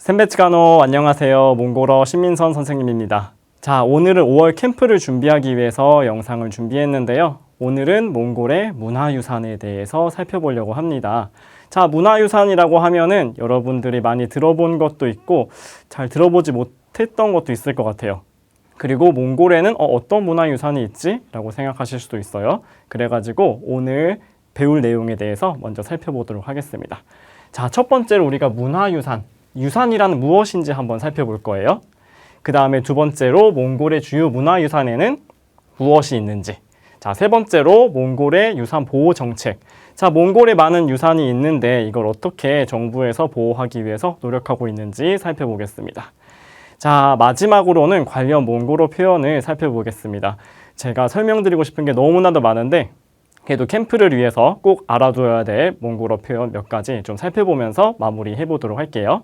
센베츠가노 안녕하세요. 몽골어 신민선 선생님입니다. 자, 오늘은 5월 캠프를 준비하기 위해서 영상을 준비했는데요. 오늘은 몽골의 문화유산에 대해서 살펴보려고 합니다. 자, 문화유산이라고 하면은 여러분들이 많이 들어본 것도 있고 잘 들어보지 못했던 것도 있을 것 같아요. 그리고 몽골에는 어떤 문화유산이 있지? 라고 생각하실 수도 있어요. 그래가지고 오늘 배울 내용에 대해서 먼저 살펴보도록 하겠습니다. 자, 첫 번째로 우리가 문화유산, 유산이란 무엇인지 한번 살펴볼 거예요. 그 다음에 두 번째로 몽골의 주요 문화유산에는 무엇이 있는지. 자, 세 번째로 몽골의 유산 보호 정책. 자, 몽골에 많은 유산이 있는데 이걸 어떻게 정부에서 보호하기 위해서 노력하고 있는지 살펴보겠습니다. 자, 마지막으로는 관련 몽골어 표현을 살펴보겠습니다. 제가 설명드리고 싶은 게 너무나도 많은데 그래도 캠프를 위해서 꼭 알아둬야 될 몽골어 표현 몇 가지 좀 살펴보면서 마무리해 보도록 할게요.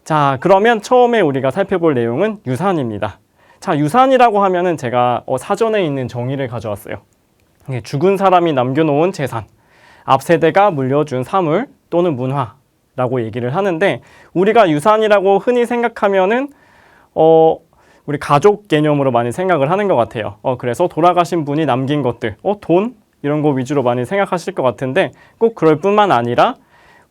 자, 그러면 처음에 우리가 살펴볼 내용은 유산입니다. 자, 유산이라고 하면은 제가 사전에 있는 정의를 가져왔어요. 죽은 사람이 남겨놓은 재산, 앞 세대가 물려준 사물 또는 문화라고 얘기를 하는데 우리가 유산이라고 흔히 생각하면은 우리 가족 개념으로 많이 생각을 하는 것 같아요. 그래서 돌아가신 분이 남긴 것들, 돈 이런 거 위주로 많이 생각하실 것 같은데 꼭 그럴 뿐만 아니라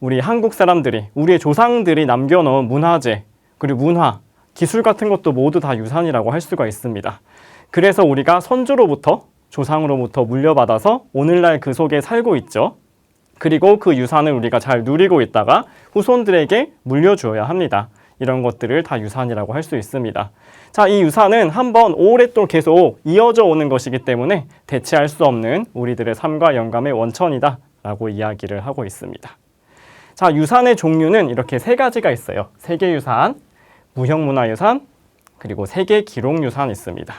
우리 한국 사람들이, 우리의 조상들이 남겨놓은 문화재, 그리고 문화, 기술 같은 것도 모두 다 유산이라고 할 수가 있습니다. 그래서 우리가 선조로부터, 조상으로부터 물려받아서 오늘날 그 속에 살고 있죠. 그리고 그 유산을 우리가 잘 누리고 있다가 후손들에게 물려주어야 합니다. 이런 것들을 다 유산이라고 할 수 있습니다. 자, 이 유산은 한번 오랫동안 계속 이어져 오는 것이기 때문에 대체할 수 없는 우리들의 삶과 영감의 원천이다 라고 이야기를 하고 있습니다. 자, 유산의 종류는 이렇게 세 가지가 있어요. 세계유산, 무형문화유산, 그리고 세계기록유산이 있습니다.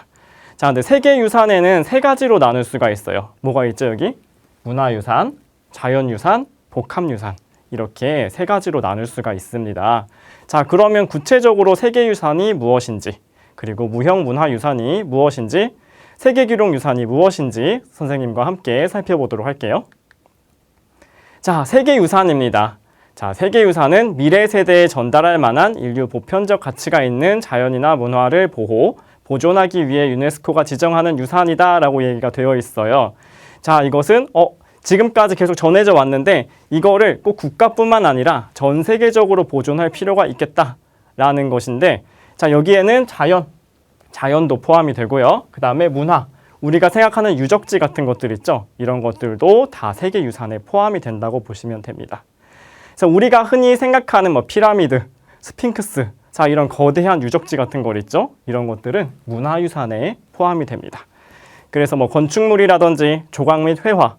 자, 근데 세계유산에는 세 가지로 나눌 수가 있어요. 뭐가 있죠, 여기? 문화유산, 자연유산, 복합유산. 이렇게 세 가지로 나눌 수가 있습니다. 자, 그러면 구체적으로 세계유산이 무엇인지, 그리고 무형문화유산이 무엇인지, 세계기록유산이 무엇인지 선생님과 함께 살펴보도록 할게요. 자, 세계유산입니다. 자, 세계유산은 미래 세대에 전달할 만한 인류 보편적 가치가 있는 자연이나 문화를 보존하기 위해 유네스코가 지정하는 유산이다 라고 얘기가 되어 있어요. 자, 이것은 지금까지 계속 전해져 왔는데 이거를 꼭 국가뿐만 아니라 전 세계적으로 보존할 필요가 있겠다라는 것인데, 자, 여기에는 자연도 포함이 되고요. 그 다음에 문화, 우리가 생각하는 유적지 같은 것들 있죠. 이런 것들도 다 세계유산에 포함이 된다고 보시면 됩니다. 그래서 우리가 흔히 생각하는 피라미드, 스핑크스, 자, 이런 거대한 유적지 같은 거 있죠. 이런 것들은 문화유산에 포함이 됩니다. 그래서 건축물이라든지 조각 및 회화,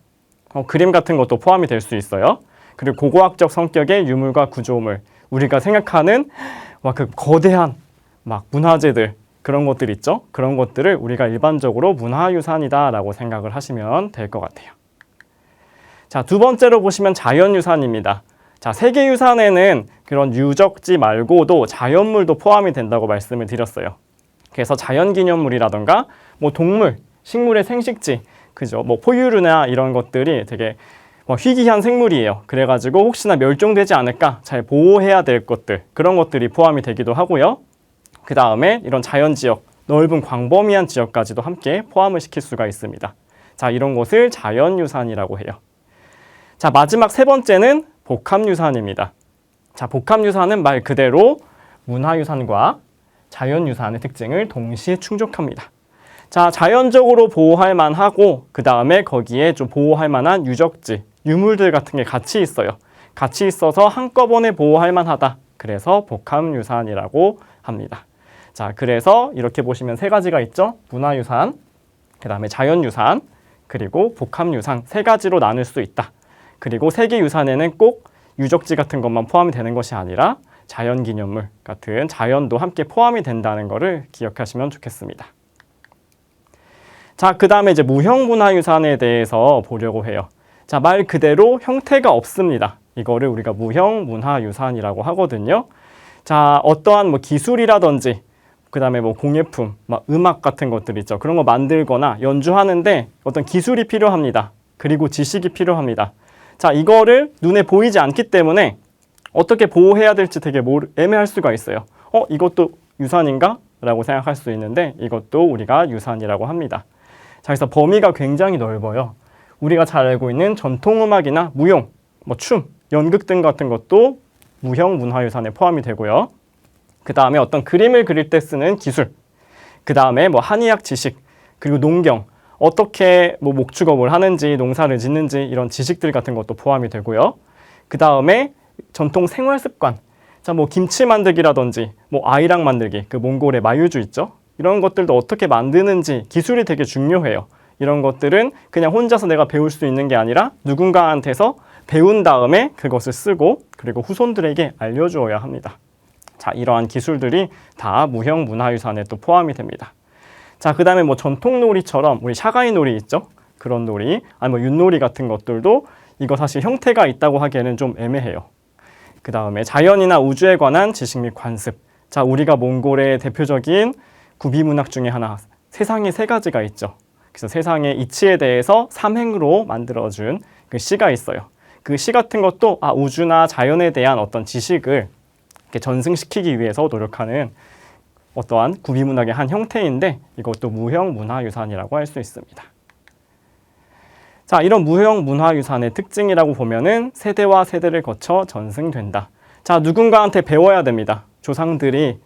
그림 같은 것도 포함이 될 수 있어요. 그리고 고고학적 성격의 유물과 구조물, 우리가 생각하는 그 거대한 문화재들, 그런 것들 있죠. 그런 것들을 우리가 일반적으로 문화유산이다라고 생각을 하시면 될 것 같아요. 자, 두 번째로 보시면 자연유산입니다. 자, 세계유산에는 그런 유적지 말고도 자연물도 포함이 된다고 말씀을 드렸어요. 그래서 자연기념물이라던가 동물, 식물의 생식지, 그죠? 포유류나 이런 것들이 되게 희귀한 생물이에요. 그래가지고 혹시나 멸종되지 않을까 잘 보호해야 될 것들, 그런 것들이 포함이 되기도 하고요. 그 다음에 이런 자연지역, 넓은 광범위한 지역까지도 함께 포함을 시킬 수가 있습니다. 자, 이런 것을 자연유산이라고 해요. 자, 마지막 세 번째는 복합유산입니다. 자, 복합유산은 말 그대로 문화유산과 자연유산의 특징을 동시에 충족합니다. 자, 자연적으로 보호할 만하고 그 다음에 거기에 좀 보호할 만한 유적지, 유물들 같은 게 같이 있어요. 같이 있어서 한꺼번에 보호할 만하다. 그래서 복합유산이라고 합니다. 자, 그래서 이렇게 보시면 세 가지가 있죠. 문화유산, 그 다음에 자연유산, 그리고 복합유산 세 가지로 나눌 수 있다. 그리고 세계유산에는 꼭 유적지 같은 것만 포함이 되는 것이 아니라 자연기념물 같은 자연도 함께 포함이 된다는 것을 기억하시면 좋겠습니다. 자, 그 다음에 이제 무형문화유산에 대해서 보려고 해요. 자, 말 그대로 형태가 없습니다. 이거를 우리가 무형문화유산이라고 하거든요. 자, 어떠한 기술이라든지 그 다음에 공예품, 음악 같은 것들 있죠. 그런 거 만들거나 연주하는데 어떤 기술이 필요합니다. 그리고 지식이 필요합니다. 자, 이거를 눈에 보이지 않기 때문에 어떻게 보호해야 될지 되게 애매할 수가 있어요. 이것도 유산인가? 라고 생각할 수 있는데 이것도 우리가 유산이라고 합니다. 자, 그래서 범위가 굉장히 넓어요. 우리가 잘 알고 있는 전통음악이나 무용, 춤, 연극 등 같은 것도 무형 문화유산에 포함이 되고요. 그 다음에 어떤 그림을 그릴 때 쓰는 기술, 그 다음에 한의학 지식, 그리고 농경, 어떻게 목축업을 하는지, 농사를 짓는지 이런 지식들 같은 것도 포함이 되고요. 그 다음에 전통 생활 습관, 자, 김치 만들기라든지, 아이락 만들기, 그 몽골의 마유주 있죠? 이런 것들도 어떻게 만드는지 기술이 되게 중요해요. 이런 것들은 그냥 혼자서 내가 배울 수 있는 게 아니라 누군가한테서 배운 다음에 그것을 쓰고 그리고 후손들에게 알려주어야 합니다. 자, 이러한 기술들이 다 무형 문화유산에 또 포함이 됩니다. 자, 그 다음에 전통 놀이처럼 우리 샤가이 놀이 있죠? 그런 놀이, 아니 윷놀이 같은 것들도 이거 사실 형태가 있다고 하기에는 좀 애매해요. 그 다음에 자연이나 우주에 관한 지식 및 관습. 자, 우리가 몽골의 대표적인 구비문학 중에 하나, 세상에 세 가지가 있죠. 그래서 세상의 이치에 대해서 삼행으로 만들어준 그 시가 있어요. 그 시 같은 것도 우주나 자연에 대한 어떤 지식을 이렇게 전승시키기 위해서 노력하는 어떠한 구비문학의 한 형태인데 이것도 무형 문화유산이라고 할 수 있습니다. 자, 이런 무형 문화유산의 특징이라고 보면은 세대와 세대를 거쳐 전승된다. 자, 누군가한테 배워야 됩니다. 조상들이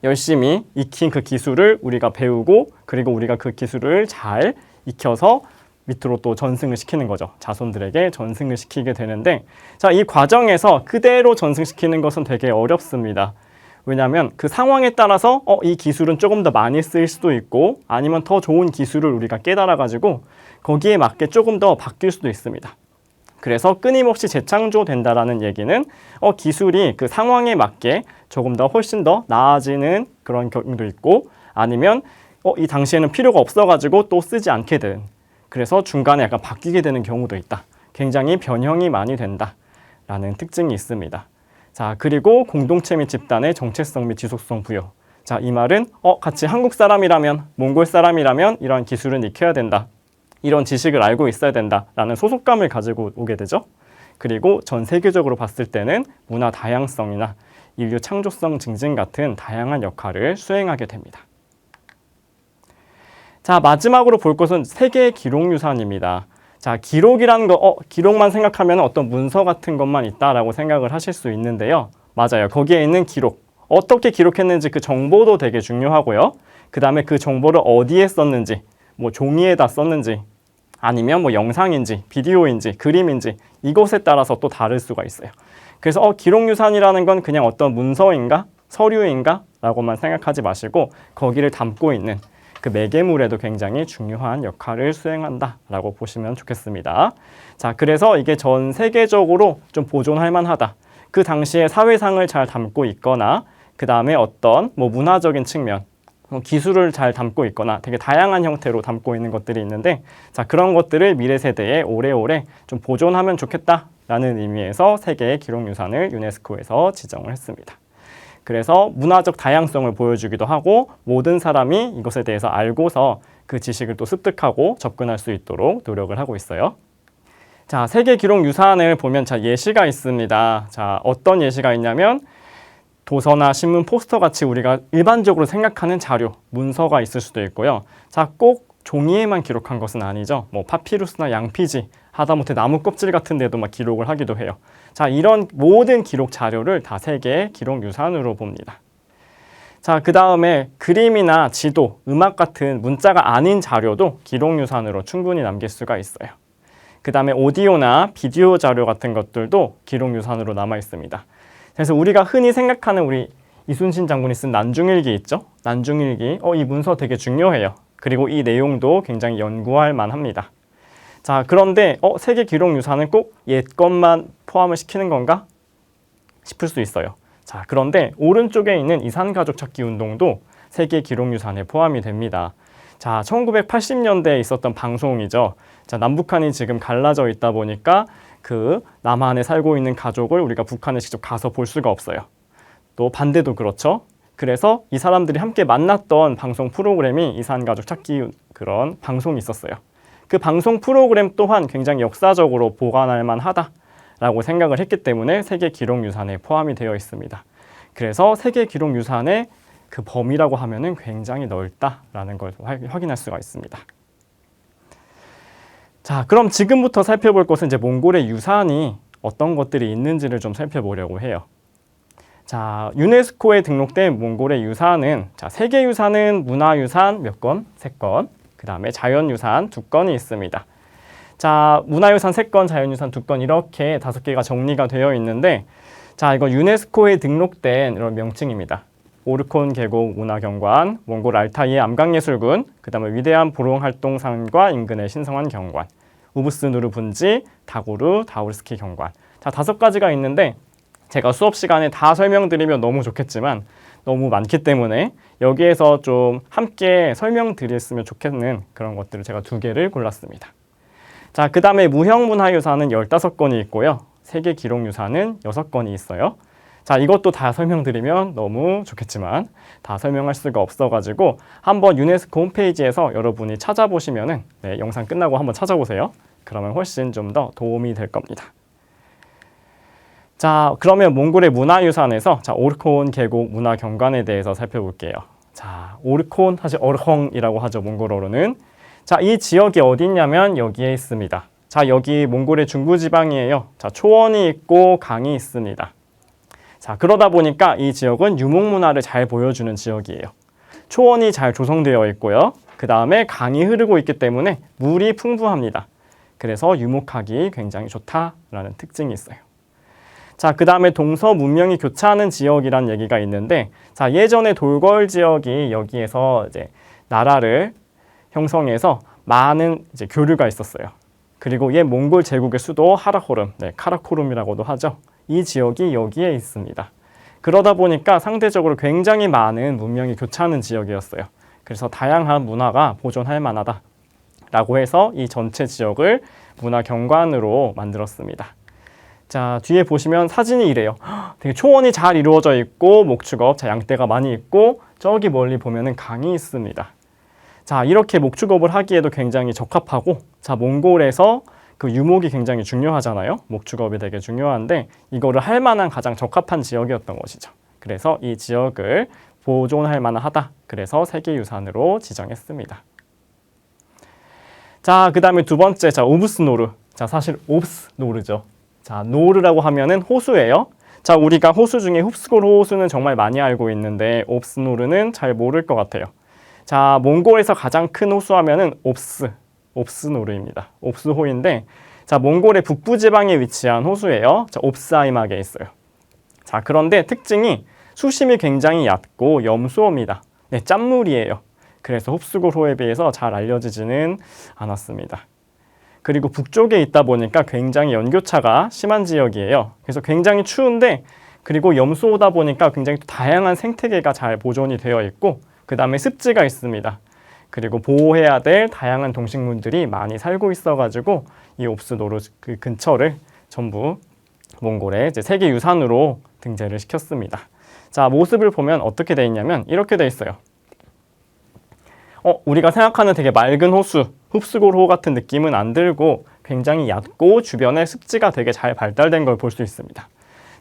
열심히 익힌 그 기술을 우리가 배우고 그리고 우리가 그 기술을 잘 익혀서 밑으로 또 전승을 시키는 거죠. 자손들에게 전승을 시키게 되는데 자, 이 과정에서 그대로 전승시키는 것은 되게 어렵습니다. 왜냐하면 그 상황에 따라서 이 기술은 조금 더 많이 쓰일 수도 있고 아니면 더 좋은 기술을 우리가 깨달아가지고 거기에 맞게 조금 더 바뀔 수도 있습니다. 그래서 끊임없이 재창조된다라는 얘기는 기술이 그 상황에 맞게 조금 더 훨씬 더 나아지는 그런 경우도 있고 아니면 이 당시에는 필요가 없어가지고 또 쓰지 않게 된 그래서 중간에 약간 바뀌게 되는 경우도 있다. 굉장히 변형이 많이 된다라는 특징이 있습니다. 자, 그리고 공동체 및 집단의 정체성 및 지속성 부여. 자, 이 말은 같이 한국 사람이라면 몽골 사람이라면 이러한 기술은 익혀야 된다. 이런 지식을 알고 있어야 된다라는 소속감을 가지고 오게 되죠. 그리고 전 세계적으로 봤을 때는 문화 다양성이나 인류 창조성 증진 같은 다양한 역할을 수행하게 됩니다. 자, 마지막으로 볼 것은 세계 기록유산입니다. 자, 기록이라는 거, 기록만 생각하면 어떤 문서 같은 것만 있다라고 생각을 하실 수 있는데요. 맞아요. 거기에 있는 기록. 어떻게 기록했는지 그 정보도 되게 중요하고요. 그 다음에 그 정보를 어디에 썼는지, 종이에다 썼는지, 아니면 영상인지, 비디오인지, 그림인지, 이것에 따라서 또 다를 수가 있어요. 그래서 기록유산이라는 건 그냥 어떤 문서인가, 서류인가? 라고만 생각하지 마시고 거기를 담고 있는 그 매개물에도 굉장히 중요한 역할을 수행한다라고 보시면 좋겠습니다. 자, 그래서 이게 전 세계적으로 좀 보존할 만하다. 그 당시에 사회상을 잘 담고 있거나 그 다음에 어떤 문화적인 측면, 기술을 잘 담고 있거나 되게 다양한 형태로 담고 있는 것들이 있는데 자, 그런 것들을 미래 세대에 오래오래 좀 보존하면 좋겠다라는 의미에서 세계의 기록유산을 유네스코에서 지정을 했습니다. 그래서 문화적 다양성을 보여주기도 하고 모든 사람이 이것에 대해서 알고서 그 지식을 또 습득하고 접근할 수 있도록 노력을 하고 있어요. 자, 세계 기록 유산을 보면 예시가 있습니다. 자, 어떤 예시가 있냐면 도서나 신문 포스터 같이 우리가 일반적으로 생각하는 자료, 문서가 있을 수도 있고요. 자, 꼭 종이에만 기록한 것은 아니죠. 파피루스나 양피지, 하다못해 나무 껍질 같은 데도 기록을 하기도 해요. 자, 이런 모든 기록 자료를 다 세계의 기록 유산으로 봅니다. 자, 그 다음에 그림이나 지도, 음악 같은 문자가 아닌 자료도 기록 유산으로 충분히 남길 수가 있어요. 그 다음에 오디오나 비디오 자료 같은 것들도 기록 유산으로 남아 있습니다. 그래서 우리가 흔히 생각하는 우리 이순신 장군이 쓴 난중일기 있죠? 난중일기, 이 문서 되게 중요해요. 그리고 이 내용도 굉장히 연구할 만합니다. 자, 그런데 세계 기록 유산은 꼭 옛 것만 포함을 시키는 건가 싶을 수 있어요. 자, 그런데 오른쪽에 있는 이산가족 찾기 운동도 세계 기록 유산에 포함이 됩니다. 자, 1980년대에 있었던 방송이죠. 자, 남북한이 지금 갈라져 있다 보니까 그 남한에 살고 있는 가족을 우리가 북한에 직접 가서 볼 수가 없어요. 또 반대도 그렇죠. 그래서 이 사람들이 함께 만났던 방송 프로그램이 이산가족 찾기 그런 방송이 있었어요. 그 방송 프로그램 또한 굉장히 역사적으로 보관할 만하다 라고 생각을 했기 때문에 세계 기록유산에 포함이 되어 있습니다. 그래서 세계 기록유산의 그 범위라고 하면은 굉장히 넓다라는 걸 확인할 수가 있습니다. 자, 그럼 지금부터 살펴볼 것은 이제 몽골의 유산이 어떤 것들이 있는지를 좀 살펴보려고 해요. 자, 유네스코에 등록된 몽골의 유산은 자, 세계유산은 문화유산 몇 건? 3건. 그 다음에 자연유산 2건이 있습니다. 자, 문화유산 3건, 자연유산 2건 이렇게 5개가 정리가 되어 있는데 자, 이거 유네스코에 등록된 이런 명칭입니다. 오르콘 계곡 문화경관, 몽골 알타이의 암강예술군, 그 다음에 위대한 보롱활동산과 인근의 신성한 경관, 우부스누르 분지, 다구르, 다우르스키 경관. 자, 5가지가 있는데 제가 수업 시간에 다 설명드리면 너무 좋겠지만 너무 많기 때문에 여기에서 좀 함께 설명드렸으면 좋겠는 그런 것들을 제가 2개를 골랐습니다. 자, 그 다음에 무형문화유산은 15건이 있고요. 세계 기록유산은 6건이 있어요. 자, 이것도 다 설명드리면 너무 좋겠지만 다 설명할 수가 없어가지고 한번 유네스코 홈페이지에서 여러분이 찾아보시면은 네, 영상 끝나고 한번 찾아보세요. 그러면 훨씬 좀 더 도움이 될 겁니다. 자, 그러면 몽골의 문화유산에서 자, 오르콘 계곡 문화경관에 대해서 살펴볼게요. 자, 오르콘 사실 어르헝이라고 하죠, 몽골어로는. 자, 이 지역이 어디 있냐면 여기에 있습니다. 자, 여기 몽골의 중부지방이에요. 자, 초원이 있고 강이 있습니다. 자, 그러다 보니까 이 지역은 유목문화를 잘 보여주는 지역이에요. 초원이 잘 조성되어 있고요. 그 다음에 강이 흐르고 있기 때문에 물이 풍부합니다. 그래서 유목하기 굉장히 좋다라는 특징이 있어요. 자, 그 다음에 동서 문명이 교차하는 지역이란 얘기가 있는데 자, 예전에 돌궐 지역이 여기에서 이제 나라를 형성해서 많은 이제 교류가 있었어요. 그리고 옛 몽골 제국의 수도 하라호름, 네, 카라코름이라고도 하죠. 이 지역이 여기에 있습니다. 그러다 보니까 상대적으로 굉장히 많은 문명이 교차하는 지역이었어요. 그래서 다양한 문화가 보존할 만하다라고 해서 이 전체 지역을 문화경관으로 만들었습니다. 자, 뒤에 보시면 사진이 이래요. 되게 초원이 잘 이루어져 있고 목축업, 자, 양떼가 많이 있고 저기 멀리 보면은 강이 있습니다. 자, 이렇게 목축업을 하기에도 굉장히 적합하고 자, 몽골에서 그 유목이 굉장히 중요하잖아요. 목축업이 되게 중요한데 이거를 할 만한 가장 적합한 지역이었던 것이죠. 그래서 이 지역을 보존할 만하다. 그래서 세계유산으로 지정했습니다. 자, 그 다음에 2번째, 자, 오브스노르. 자, 사실 옵스노르죠. 자, 노르라고 하면은 호수예요. 자, 우리가 호수 중에 흡스골 호수는 정말 많이 알고 있는데 옵스노르는 잘 모를 것 같아요. 자, 몽골에서 가장 큰 호수 하면은 옵스노르입니다. 옵스호인데 자, 몽골의 북부 지방에 위치한 호수예요. 자, 옵스아이막에 있어요. 자, 그런데 특징이 수심이 굉장히 얕고 염소입니다. 네, 짠물이에요. 그래서 흡수골호에 비해서 잘 알려지지는 않았습니다. 그리고 북쪽에 있다 보니까 굉장히 연교차가 심한 지역이에요. 그래서 굉장히 추운데 그리고 염소다 보니까 굉장히 다양한 생태계가 잘 보존이 되어 있고 그 다음에 습지가 있습니다. 그리고 보호해야 될 다양한 동식물들이 많이 살고 있어가지고 이 옵스노르 그 근처를 전부 몽골의 이제 세계유산으로 등재를 시켰습니다. 자, 모습을 보면 어떻게 돼 있냐면 이렇게 돼 있어요. 우리가 생각하는 되게 맑은 호수, 흡수골호 같은 느낌은 안 들고 굉장히 얕고 주변에 습지가 되게 잘 발달된 걸 볼 수 있습니다.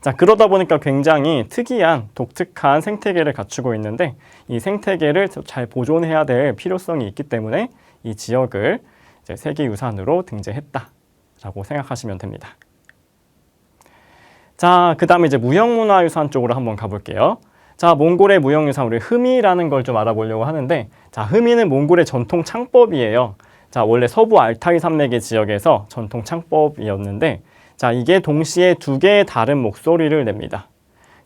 자, 그러다 보니까 굉장히 특이한 독특한 생태계를 갖추고 있는데 이 생태계를 잘 보존해야 될 필요성이 있기 때문에 이 지역을 이제 세계유산으로 등재했다라고 생각하시면 됩니다. 자, 그 다음에 이제 무형문화유산 쪽으로 한번 가볼게요. 자, 몽골의 무형유산 우리 흠이라는 걸 좀 알아보려고 하는데 자, 흠이는 몽골의 전통 창법이에요. 자, 원래 서부 알타이 산맥의 지역에서 전통 창법이었는데 자, 이게 동시에 2개의 다른 목소리를 냅니다.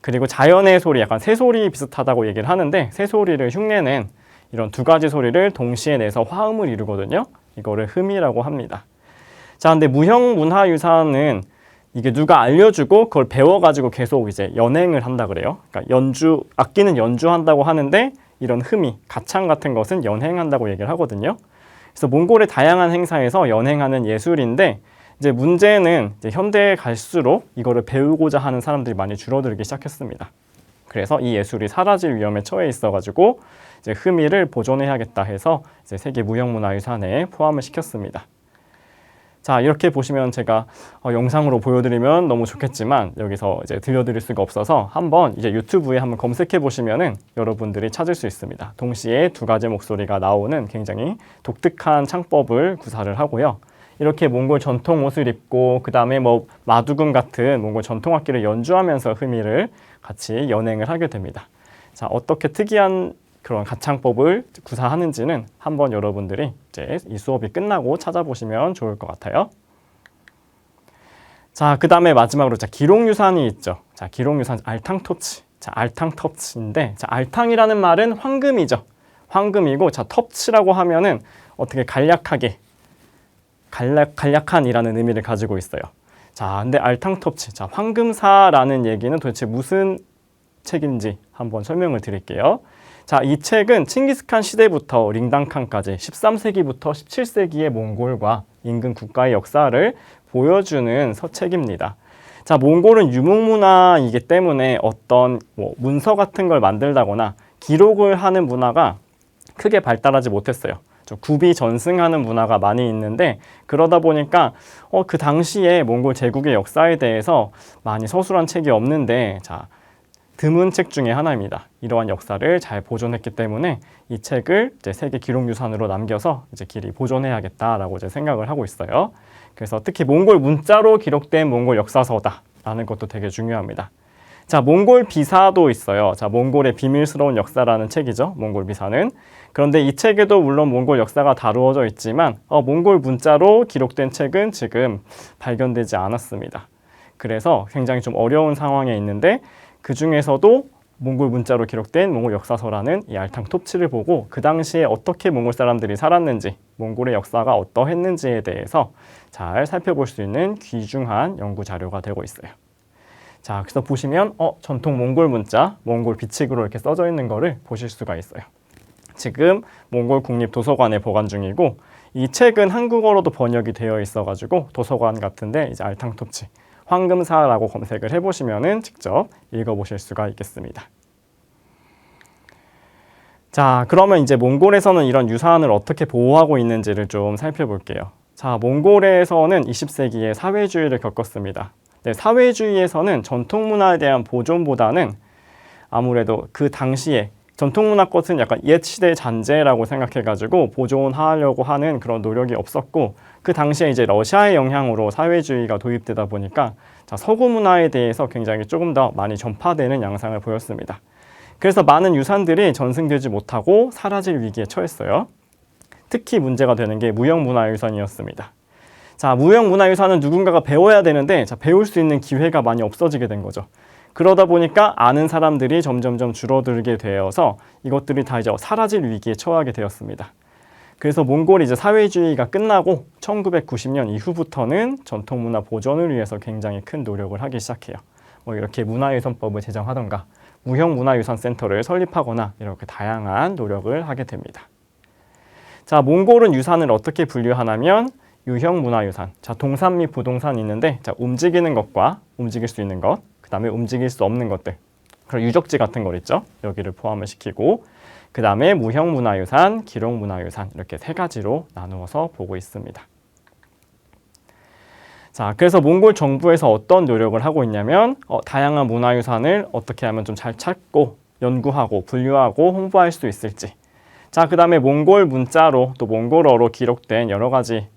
그리고 자연의 소리, 약간 새소리 비슷하다고 얘기를 하는데 새소리를 흉내낸 이런 2가지 소리를 동시에 내서 화음을 이루거든요. 이거를 흠이라고 합니다. 자, 근데 무형문화유산은 이게 누가 알려주고 그걸 배워가지고 계속 이제 연행을 한다 그래요. 그러니까 악기는 연주한다고 하는데 이런 흠이, 가창 같은 것은 연행한다고 얘기를 하거든요. 그래서 몽골의 다양한 행사에서 연행하는 예술인데 이제 문제는 이제 현대에 갈수록 이거를 배우고자 하는 사람들이 많이 줄어들기 시작했습니다. 그래서 이 예술이 사라질 위험에 처해 있어가지고 이제 흠이를 보존해야겠다 해서 이제 세계 무형문화유산에 포함을 시켰습니다. 자, 이렇게 보시면 제가 영상으로 보여드리면 너무 좋겠지만 여기서 이제 들려드릴 수가 없어서 한번 이제 유튜브에 한번 검색해 보시면은 여러분들이 찾을 수 있습니다. 동시에 두 가지 목소리가 나오는 굉장히 독특한 창법을 구사를 하고요. 이렇게 몽골 전통 옷을 입고 그 다음에 뭐 마두금 같은 몽골 전통 악기를 연주하면서 흠이를 같이 연행을 하게 됩니다. 자, 어떻게 특이한 그런 가창법을 구사하는지는 한번 여러분들이 이제 이 수업이 끝나고 찾아보시면 좋을 것 같아요. 자, 그 다음에 마지막으로 기록유산이 있죠. 자, 기록유산 알탕토치. 자, 알탕터치인데, 자, 알탕이라는 말은 황금이죠. 황금이고, 자, 터치라고 하면은 어떻게 간략하게, 간략한이라는 의미를 가지고 있어요. 자, 근데 알탕터치. 자, 황금사라는 얘기는 도대체 무슨 책인지 한번 설명을 드릴게요. 자, 이 책은 칭기스칸 시대부터 링당칸까지 13세기부터 17세기의 몽골과 인근 국가의 역사를 보여주는 서책입니다. 자, 몽골은 유목문화이기 때문에 어떤 문서 같은 걸 만들다거나 기록을 하는 문화가 크게 발달하지 못했어요. 좀 구비 전승하는 문화가 많이 있는데 그러다 보니까 그 당시에 몽골 제국의 역사에 대해서 많이 서술한 책이 없는데 자, 드문 책 중에 하나입니다. 이러한 역사를 잘 보존했기 때문에 이 책을 이제 세계 기록유산으로 남겨서 이제 길이 보존해야겠다라고 이제 생각을 하고 있어요. 그래서 특히 몽골 문자로 기록된 몽골 역사서다라는 것도 되게 중요합니다. 자, 몽골 비사도 있어요. 자, 몽골의 비밀스러운 역사라는 책이죠. 몽골 비사는. 그런데 이 책에도 물론 몽골 역사가 다루어져 있지만 몽골 문자로 기록된 책은 지금 발견되지 않았습니다. 그래서 굉장히 좀 어려운 상황에 있는데 그 중에서도 몽골 문자로 기록된 몽골 역사서라는 이 알탕톱치를 보고 그 당시에 어떻게 몽골 사람들이 살았는지, 몽골의 역사가 어떠했는지에 대해서 잘 살펴볼 수 있는 귀중한 연구 자료가 되고 있어요. 자, 그래서 보시면 전통 몽골 문자, 몽골 비칙으로 이렇게 써져 있는 거를 보실 수가 있어요. 지금 몽골 국립도서관에 보관 중이고 이 책은 한국어로도 번역이 되어 있어가지고 도서관 같은데 이제 알탕톱치 황금사라고 검색을 해보시면은 직접 읽어보실 수가 있겠습니다. 자, 그러면 이제 몽골에서는 이런 유산을 어떻게 보호하고 있는지를 좀 살펴볼게요. 자, 몽골에서는 20세기에 사회주의를 겪었습니다. 네, 사회주의에서는 전통문화에 대한 보존보다는 아무래도 그 당시에 전통문화 것은 약간 옛 시대 잔재라고 생각해가지고 보존하려고 하는 그런 노력이 없었고 그 당시에 이제 러시아의 영향으로 사회주의가 도입되다 보니까 자, 서구 문화에 대해서 굉장히 조금 더 많이 전파되는 양상을 보였습니다. 그래서 많은 유산들이 전승되지 못하고 사라질 위기에 처했어요. 특히 문제가 되는 게 무형문화유산이었습니다. 자, 무형문화유산은 누군가가 배워야 되는데 자, 배울 수 있는 기회가 많이 없어지게 된 거죠. 그러다 보니까 아는 사람들이 점점점 줄어들게 되어서 이것들이 다 이제 사라질 위기에 처하게 되었습니다. 그래서 몽골이 이제 사회주의가 끝나고 1990년 이후부터는 전통문화 보존을 위해서 굉장히 큰 노력을 하기 시작해요. 뭐 이렇게 문화유산법을 제정하던가 무형문화유산센터를 설립하거나 이렇게 다양한 노력을 하게 됩니다. 자, 몽골은 유산을 어떻게 분류하냐면 유형문화유산, 자, 동산 및 부동산이 있는데 자, 움직이는 것과 움직일 수 있는 것, 그 다음에 움직일 수 없는 것들, 그런 유적지 같은 거 있죠. 여기를 포함을 시키고 그 다음에 무형문화유산, 기록문화유산 이렇게 세 가지로 나누어서 보고 있습니다. 자, 그래서 몽골 정부에서 어떤 노력을 하고 있냐면 다양한 문화유산을 어떻게 하면 좀 잘 찾고 연구하고 분류하고 홍보할 수 있을지. 자, 그 다음에 몽골 문자로 또 몽골어로 기록된 여러 가지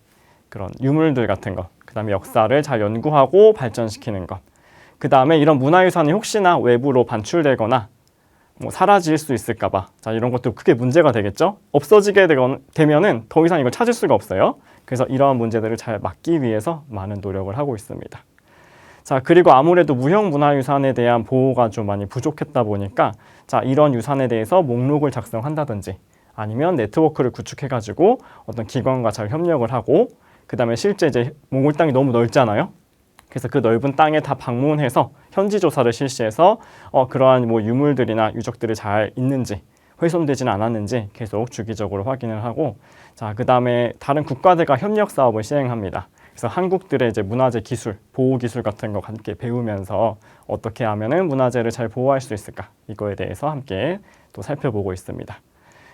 그런 유물들 같은 것, 그 다음에 역사를 잘 연구하고 발전시키는 것, 그 다음에 이런 문화유산이 혹시나 외부로 반출되거나 사라질 수 있을까봐 자, 이런 것도 크게 문제가 되겠죠. 없어지게 되면은 더 이상 이걸 찾을 수가 없어요. 그래서 이러한 문제들을 잘 막기 위해서 많은 노력을 하고 있습니다. 자, 그리고 아무래도 무형문화유산에 대한 보호가 좀 많이 부족했다 보니까 자, 이런 유산에 대해서 목록을 작성한다든지 아니면 네트워크를 구축해가지고 어떤 기관과 잘 협력을 하고 그 다음에 실제 이제 몽골 땅이 너무 넓잖아요. 그래서 그 넓은 땅에 다 방문해서 현지 조사를 실시해서 그러한 뭐 유물들이나 유적들이 잘 있는지 훼손되지는 않았는지 계속 주기적으로 확인을 하고 자, 그 다음에 다른 국가들과 협력 사업을 시행합니다. 그래서 한국들의 이제 문화재 기술, 보호 기술 같은 거 함께 배우면서 어떻게 하면은 문화재를 잘 보호할 수 있을까 이거에 대해서 함께 또 살펴보고 있습니다.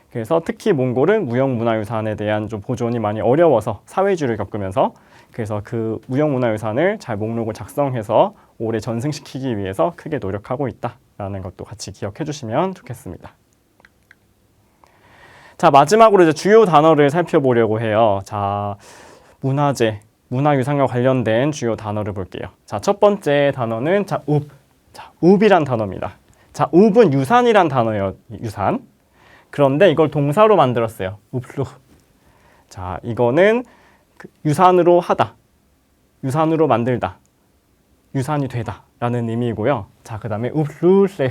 그래서 특히 몽골은 무형문화유산에 대한 좀 보존이 많이 어려워서 사회주의를 겪으면서 그래서 그 무형문화유산을 잘 목록을 작성해서 올해 전승시키기 위해서 크게 노력하고 있다라는 것도 같이 기억해 주시면 좋겠습니다. 자, 마지막으로 이제 주요 단어를 살펴보려고 해요. 자, 문화재, 문화유산과 관련된 주요 단어를 볼게요. 자, 첫 번째 단어는 읍이란 단어입니다. 자, 읍은 유산이란 단어예요. 유산. 그런데 이걸 동사로 만들었어요. 읍루. 자, 이거는 유산으로 하다, 유산으로 만들다, 유산이 되다 라는 의미이고요. 자, 그 다음에 읍루레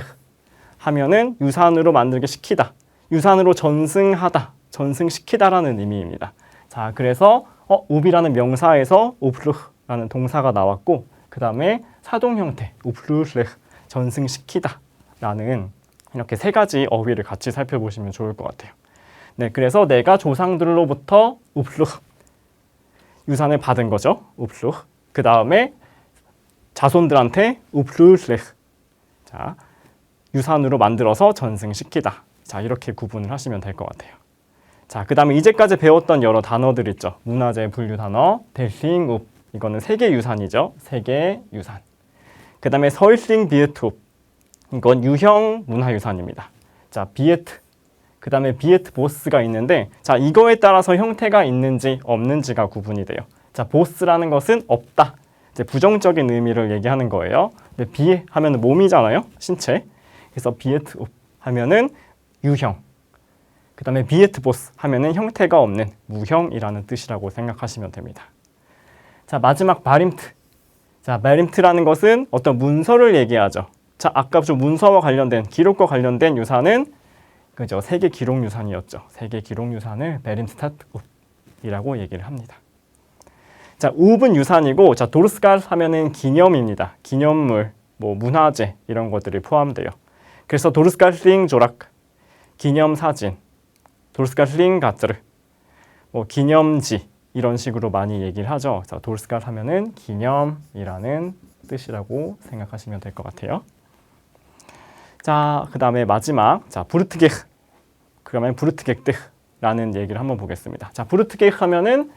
하면은 유산으로 만들게 시키다, 유산으로 전승하다, 전승시키다라는 의미입니다. 자, 그래서 읍이라는 명사에서 읍루라는 동사가 나왔고, 그 다음에 사동 형태 읍루레 전승시키다라는 이렇게 세 가지 어휘를 같이 살펴보시면 좋을 것 같아요. 네, 그래서 내가 조상들로부터 읍루 유산을 받은 거죠. 읍루. 그 다음에 자손들한테 읍루레. 자, 유산으로 만들어서 전승시키다. 자, 이렇게 구분을 하시면 될 것 같아요. 자, 그 다음에 이제까지 배웠던 여러 단어들 있죠. 문화재 분류 단어, 델싱읍. 이거는 세계 유산이죠. 세계 유산. 그 다음에 서울싱 비에트읍. 이건 유형 문화유산입니다. 자, 비에트. 그 다음에 비에트 보스가 있는데, 자, 이거에 따라서 형태가 있는지 없는지가 구분이 돼요. 자, 보스라는 것은 없다. 이제 부정적인 의미를 얘기하는 거예요. 근데 비 하면은 몸이잖아요. 신체. 그래서 비에트 하면은 유형. 그 다음에 비에트 보스 하면은 형태가 없는 무형이라는 뜻이라고 생각하시면 됩니다. 자, 마지막 바림트. 자, 바림트라는 것은 어떤 문서를 얘기하죠. 자, 아까 좀 문서와 관련된, 기록과 관련된 유산은 그죠, 세계 기록 유산이었죠. 세계 기록 유산을 베림스타트읍이라고 얘기를 합니다. 자, 읍은 유산이고, 자, 도르스갈 하면은 기념입니다. 기념물, 뭐 문화재 이런 것들이 포함돼요. 그래서 도르스갈링 조락, 기념 사진, 도르스갈링 가츠르, 뭐 기념지 이런 식으로 많이 얘기를 하죠. 자, 도르스갈 하면은 기념이라는 뜻이라고 생각하시면 될 것 같아요. 자, 그 다음에 마지막, 자, 부르트게흐. 그러면 부르트게흐라는 얘기를 한번 보겠습니다. 자, 부르트게흐 하면은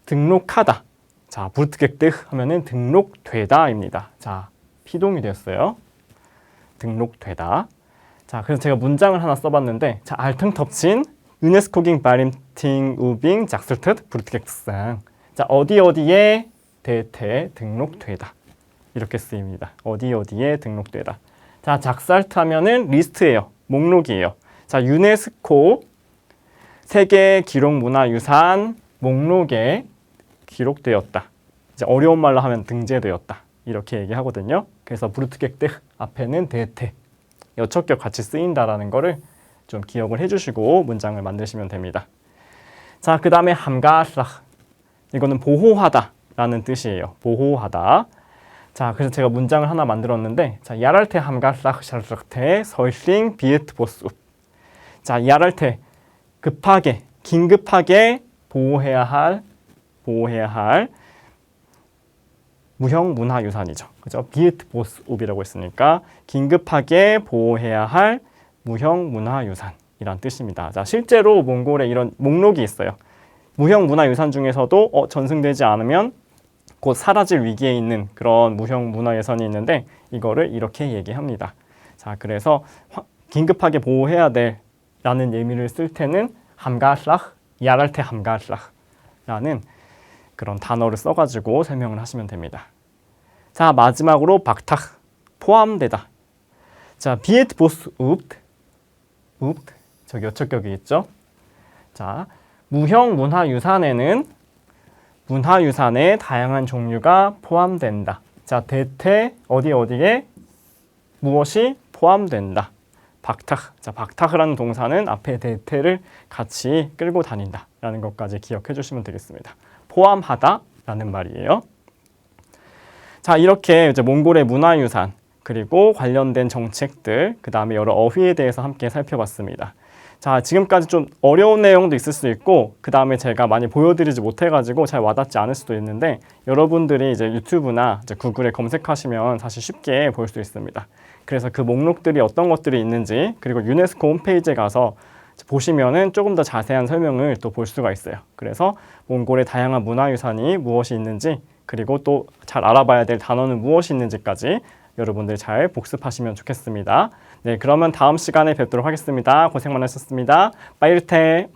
등록하다. 자, 부르트게흐 하면은 등록되다입니다. 자, 피동이 되었어요. 등록되다. 자, 그래서 제가 문장을 하나 써봤는데, 자, 알퉁텁친 유네스코깅 바림팅 우빙 작슬텟 부르트게흐상. 자, 어디에 대테 등록되다. 이렇게 쓰입니다. 어디에 등록되다. 자, 작살트 하면은 리스트예요. 목록이에요. 자, 유네스코 세계 기록문화유산 목록에 기록되었다. 이제 어려운 말로 하면 등재되었다. 이렇게 얘기하거든요. 그래서 부르트게흐 앞에는 대테, 여척격 같이 쓰인다라는 거를 좀 기억을 해주시고 문장을 만드시면 됩니다. 자, 그 다음에 함가슬. 이거는 보호하다라는 뜻이에요. 보호하다. 자, 그래서 제가 문장을 하나 만들었는데, 자, 야랄테 함가슬 샬르테 서울싱 비에트 보스읍. 자, 야랄테 급하게, 긴급하게 보호해야 할 무형 문화유산이죠. 그죠? 비에트 보스읍이라고 했으니까 긴급하게 보호해야 할 무형 문화유산이란 뜻입니다. 자, 실제로 몽골에 이런 목록이 있어요. 무형 문화유산 중에서도 전승되지 않으면 곧 사라질 위기에 있는 그런 무형 문화유산이 있는데, 이거를 이렇게 얘기합니다. 자, 그래서 긴급하게 보호해야 돼라는 의미를 쓸 때는 함가슬, 야랄테 함가슬라는 그런 단어를 써가지고 설명을 하시면 됩니다. 자, 마지막으로 박탁, 포함되다. 자, 비에트 보스 읍, 저기 여척격이 있죠. 자, 무형 문화유산에는 문화유산의 다양한 종류가 포함된다. 자, 대테 어디에 무엇이 포함된다. 박탁. 자, 박탁이라는 동사는 앞에 대테를 같이 끌고 다닌다라는 것까지 기억해 주시면 되겠습니다. 포함하다라는 말이에요. 자, 이렇게 이제 몽골의 문화유산 그리고 관련된 정책들, 그 다음에 여러 어휘에 대해서 함께 살펴봤습니다. 자, 지금까지 좀 어려운 내용도 있을 수 있고, 그 다음에 제가 많이 보여드리지 못해가지고 잘 와닿지 않을 수도 있는데, 여러분들이 이제 유튜브나 이제 구글에 검색하시면 사실 쉽게 볼 수 있습니다. 그래서 그 목록들이 어떤 것들이 있는지, 그리고 유네스코 홈페이지에 가서 보시면은 조금 더 자세한 설명을 또 볼 수가 있어요. 그래서 몽골의 다양한 문화유산이 무엇이 있는지, 그리고 또 잘 알아봐야 될 단어는 무엇이 있는지까지 여러분들 잘 복습하시면 좋겠습니다. 네, 그러면 다음 시간에 뵙도록 하겠습니다. 고생 많으셨습니다. 빠이르테.